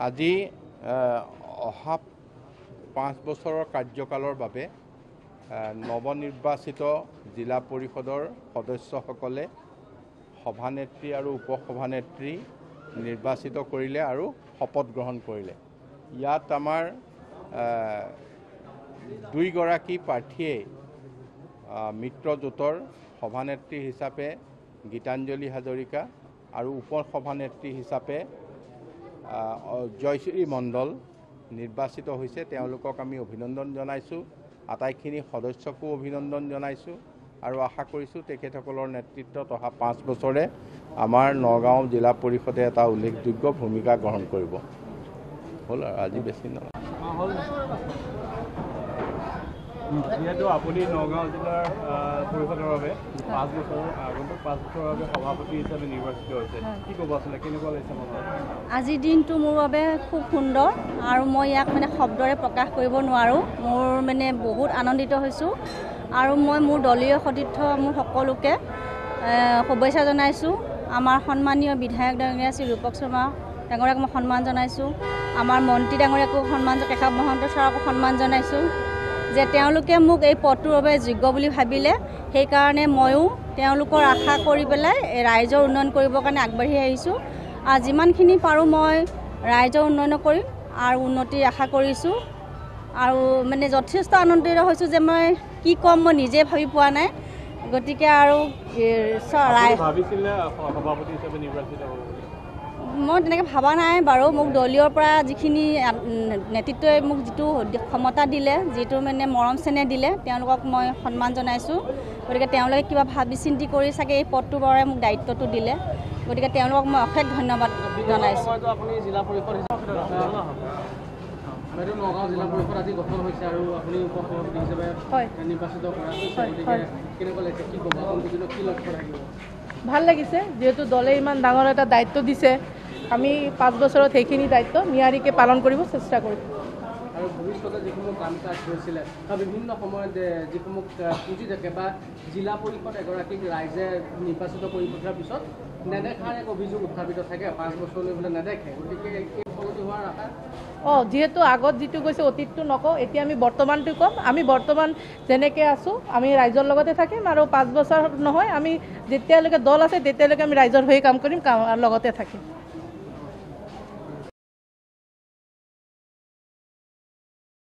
আজি অহা 5 বছৰৰ কাৰ্যকালৰ বাবে নৱনিৰ্বাচিত জিলা পৰিষদৰ সদস্যসকলে সভানেত্ৰী আৰু উপসভানেত্ৰী নিৰ্বাচিত কৰিলে আৰু শপত গ্ৰহণ কৰিলে। ইয়াত আমাৰ 2 গৰাকী প্ৰাৰ্থীয়ে মিত্ৰজোঁটৰ সভানেত্ৰী হিচাপে গীতাঞ্জলি হাজৰিকা আৰু উপসভানেত্ৰী হিচাপে জয়শ্ৰী মণ্ডল নিৰ্বাচিত হৈছে। তেওঁলোকক আমি অভিনন্দন জনাইছোঁ, আটাইখিনি সদস্যকো অভিনন্দন জনাইছোঁ আৰু আশা কৰিছোঁ তেখেতসকলৰ নেতৃত্বত অহা 5 বছৰে আমাৰ নগাঁও জিলা পৰিষদে এটা উল্লেখযোগ্য ভূমিকা গ্ৰহণ কৰিব। হ'ল আৰু আজি বেছি নহয়। যিহেতু আপুনি নগাঁও জিলাৰ পৰিষদৰ বাবে 5 বছৰৰ আগন্তুক 5 বছৰৰ বাবে সভাপতি হিচাপে নিৰ্বাচিত হৈছে, কি ক'ব আছিলে, কেনেকুৱা লাগিছে মনত? আজিৰ দিনটো মোৰ বাবে খুব সুন্দৰ আৰু মই ইয়াক শব্দৰে প্ৰকাশ কৰিব নোৱাৰোঁ। মোৰ বহুত আনন্দিত হৈছোঁ আৰু মই মোৰ দলীয় সতীৰ্থ মোৰ সকলোকে শুভেচ্ছা জনাইছোঁ। আমাৰ সন্মানীয় বিধায়ক ডাঙৰীয়া শ্ৰী ৰূপক শৰ্মা ডাঙৰীয়াক মই সন্মান জনাইছোঁ। আমাৰ মন্ত্ৰী ডাঙৰীয়াকো সন্মান, কেশৱ মহন্ত ছাৰকো সন্মান জনাইছোঁ যে তেওঁলোকে মোক এই পদটোৰ বাবে যোগ্য বুলি ভাবিলে। সেইকাৰণে ময়ো তেওঁলোকৰ আশা কৰি পেলাই ৰাইজৰ উন্নয়ন কৰিবৰ কাৰণে আগবাঢ়ি আহিছোঁ আৰু যিমানখিনি পাৰোঁ মই ৰাইজৰ উন্নয়ন কৰিম আৰু উন্নতিৰ আশা কৰিছোঁ আৰু যথেষ্ট আনন্দিত হৈছোঁ যে মই কি ক'ম মই নিজে ভাবি পোৱা নাই। গতিকে আৰু মই তেনেকৈ ভবা নাই বাৰু। মোক দলীয়ৰ পৰা যিখিনি নেতৃত্বই মোক যিটো ক্ষমতা দিলে, যিটো মৰম চেনেহ দিলে, তেওঁলোকক মই সন্মান জনাইছোঁ। গতিকে তেওঁলোকে কিবা ভাবি চিন্তি কৰি চাগে এই পদটোৰ বাবে মোক দায়িত্বটো দিলে। গতিকে তেওঁলোকক মই অশেষ ধন্যবাদ জনাইছোঁ। নগাঁও জিলা পৰিষদ আজি গঠন হৈছে আৰু আপুনি উপসভাপতি হিচাপে নিৰ্বাচিত কৰা হৈছে, কেনেকুৱা লাগিছে, কি ক'ব, কি লক্ষ্য থাকিব? ভাল লাগিছে, যিহেতু দলে ইমান ডাঙৰ এটা দায়িত্ব দিছে। আমি 5 বছৰত সেইখিনি দায়িত্ব নিয়াৰিকৈ পালন কৰিব চেষ্টা কৰিম। আৰু ভৱিষ্যতে যিসমূহ কাম কাজ হৈছিলে বা বিভিন্ন সময়ত যিসমূহ পুঁজি থাকে বা জিলা পৰিষদ এগৰাকীক ৰাইজে নিৰ্বাচিত কৰি পঠিওৱাৰ পিছত নেদেখাৰ এক অভিযোগ উত্থাপিত থাকে, 5 বছৰলৈ বোলে নেদেখে। গতিকে এই সলনি হোৱাৰ আশা? যিহেতু আগত যিটো কৈছে অতীতটো নকওঁ, এতিয়া আমি বৰ্তমানটো ক'ম। আমি বৰ্তমান যেনেকৈ আছোঁ আমি ৰাইজৰ লগতে থাকিম আৰু 5 বছৰ নহয়, আমি যেতিয়ালৈকে দল আছে তেতিয়ালৈকে আমি ৰাইজৰ হৈ কাম কৰিম, লগতে থাকিম।